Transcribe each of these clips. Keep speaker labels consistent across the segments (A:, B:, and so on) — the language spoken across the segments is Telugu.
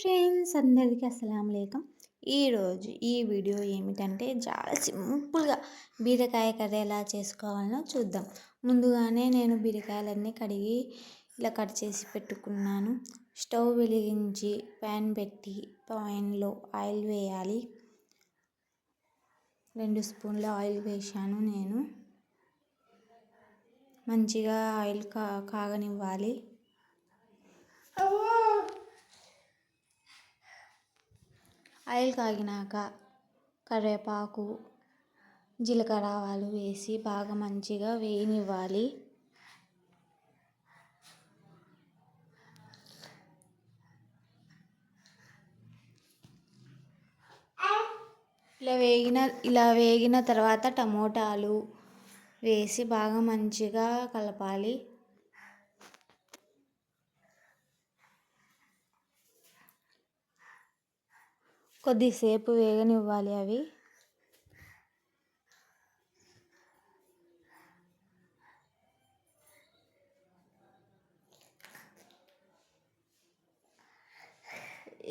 A: ఫ్రెండ్స్, అందరికీ అస్సలాముఅలైకుం. ఈరోజు ఈ వీడియో ఏమిటంటే చాలా సింపుల్గా బీరకాయ కర్రీ ఎలా చేసుకోవాలో చూద్దాం. ముందుగానే నేను బీరకాయలన్నీ కడిగి ఇలా కట్ చేసి పెట్టుకున్నాను. స్టవ్ వెలిగించి ప్యాన్ పెట్టి ప్యాన్లో ఆయిల్ వేయాలి. 2 స్పూన్ల ఆయిల్ వేశాను. నేను మంచిగా ఆయిల్ కాగనివ్వాలి. ఆయిల్ కాగినాక కరివేపాకు, జీలకర్ర ఆవాలు వేసి బాగా మంచిగా వేయనివ్వాలి. ఇలా వేగిన తర్వాత టమోటాలు వేసి బాగా మంచిగా కలపాలి. కొద్దిసేపు వేగనివ్వాలి అవి.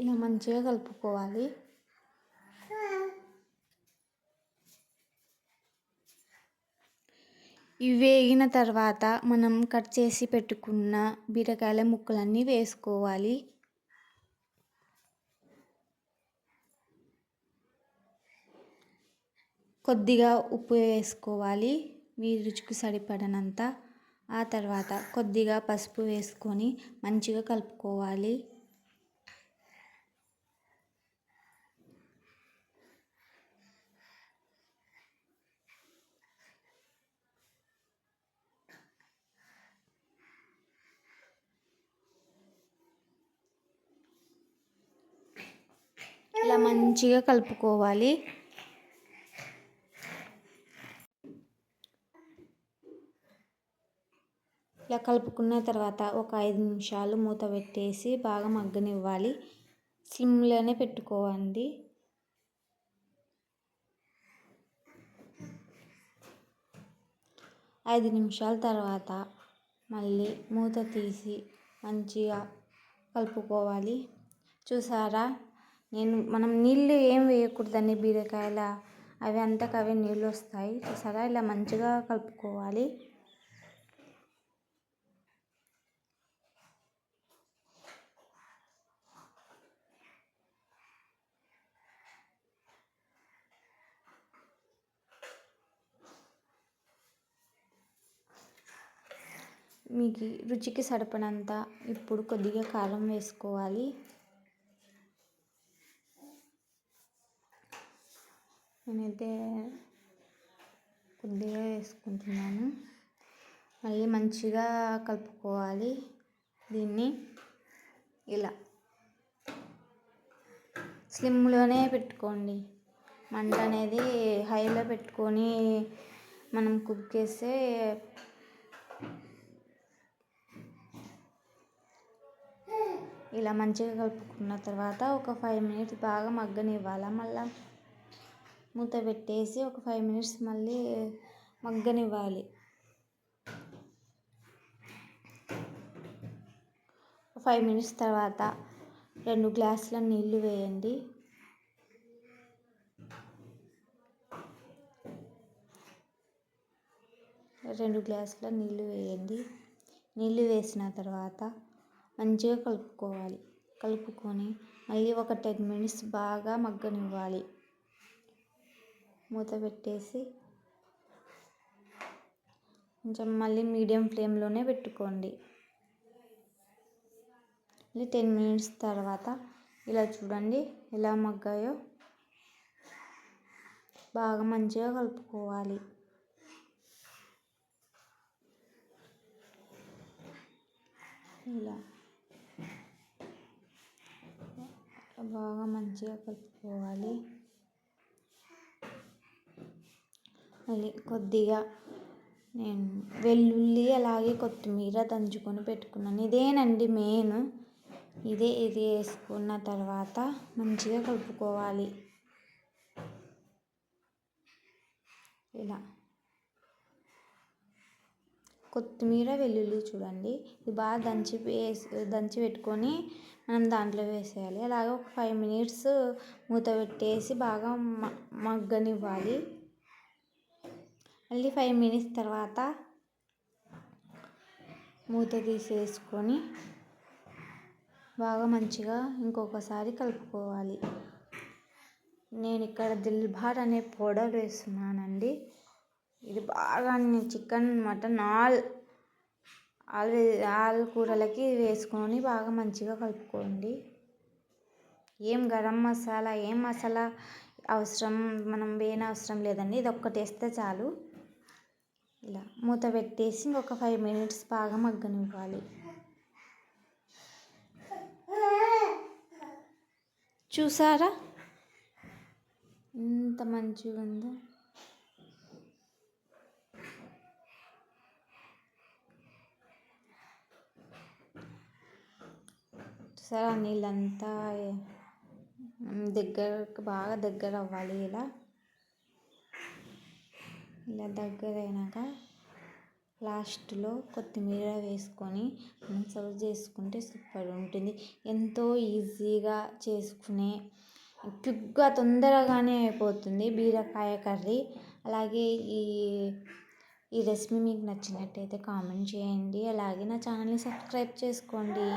A: ఇలా మంచిగా కలుపుకోవాలి. ఇవి వేగిన తర్వాత మనం కట్ చేసి పెట్టుకున్న బీరకాయల ముక్కలన్నీ వేసుకోవాలి. కొద్దిగా ఉప్పు వేసుకోవాలి, మీ రుచికి సరిపడినంత. ఆ తర్వాత కొద్దిగా పసుపు వేసుకొని మంచిగా కలుపుకోవాలి. ఇలా మంచిగా కలుపుకోవాలి. ఇలా కలుపుకున్న తర్వాత ఒక 5 నిమిషాలు మూత పెట్టేసి బాగా మగ్గనివ్వాలి. సిమ్లోనే పెట్టుకోవండి. ఐదు నిమిషాల తర్వాత మళ్ళీ మూత తీసి మంచిగా కలుపుకోవాలి. చూసారా, మనం నీళ్ళు ఏం వేయకూడదండి బీరకాయల, అవి అంతకవే నీళ్ళు వస్తాయి. చూసారా, ఇలా మంచిగా కలుపుకోవాలి. మీకు రుచికి సరిపడినంత ఇప్పుడు కొద్దిగా కారం వేసుకోవాలి. నేనైతే కొద్దిగా వేసుకుంటున్నాను. మళ్ళీ మంచిగా కలుపుకోవాలి. దీన్ని ఇలా స్లిమ్లోనే పెట్టుకోండి. మంట అనేది హైలో పెట్టుకొని మనం కుక్ చేస్తే ఇలా మంచిగా కలుపుకున్న తర్వాత ఒక 5 మినిట్స్ బాగా మగ్గనివ్వాలి. మళ్ళీ మూత పెట్టేసి ఒక 5 మినిట్స్ మళ్ళీ మగ్గనివ్వాలి. 5 మినిట్స్ తర్వాత 2 గ్లాసుల నీళ్ళు వేయండి. నీళ్ళు వేసిన తర్వాత మంచిగా కలుపుకొని మళ్ళీ ఒక 10 మినిట్స్ బాగా మగ్గనివ్వాలి. మూత పెట్టేసి కొంచెం మళ్ళీ మీడియం ఫ్లేమ్లోనే పెట్టుకోండి. మళ్ళీ 10 మినిట్స్ తర్వాత ఇలా చూడండి ఎలా మగ్గాయో. బాగా మంచిగా కలుపుకోవాలి. ఇలా బాగా మంచిగా కలుపుకోవాలి. మళ్ళీ కొద్దిగా నేను వెల్లుల్లి అలాగే కొత్తిమీర దంచుకొని పెట్టుకున్నాను. ఇదేనండి మెయిన్. ఇది వేసుకున్న తర్వాత మంచిగా కలుపుకోవాలి. ఇలా కొత్తిమీర, వెల్లుల్లి చూడండి, ఇది బాగా దంచి పెట్టుకొని మనం దాంట్లో వేసేయాలి. అలాగే ఒక 5 మినిట్స్ మూత పెట్టేసి బాగా మగ్గనివ్వాలి. మళ్ళీ 5 మినిట్స్ తర్వాత మూత తీసేసుకొని బాగా మంచిగా ఇంకొకసారి కలుపుకోవాలి. నేను ఇక్కడ దిల్బార్ అనే పౌడర్ వేస్తున్నానండి. ఇది బాగా చికెన్, మటన్ ఆల్ కూరలకి వేసుకొని బాగా మంచిగా కలుపుకోండి. ఏం గరం మసాలా, ఏం మసాలా మనం వేయనవసరం లేదండి. ఇది ఒక్కటి వేస్తే చాలు. ఇలా మూత పెట్టేసి ఇంకొక 5 మినిట్స్ బాగా మగ్గనివ్వాలి. చూసారా ఎంత మంచిగా ఉందో. చూసారా నీళ్ళంతా బాగా దగ్గర అవ్వాలి. ఇలా దగ్గర అయినాక లాస్ట్లో కొత్తిమీర వేసుకొని మనం సర్వ్ చేసుకుంటే సూపర్ ఉంటుంది. ఎంతో ఈజీగా చేసుకునే క్విక్గా తొందరగానే అయిపోతుంది బీరకాయ కర్రీ. అలాగే ఈ రెసిపీ మీకు నచ్చినట్టయితే కామెంట్ చేయండి. అలాగే నా ఛానల్ని సబ్స్క్రైబ్ చేసుకోండి.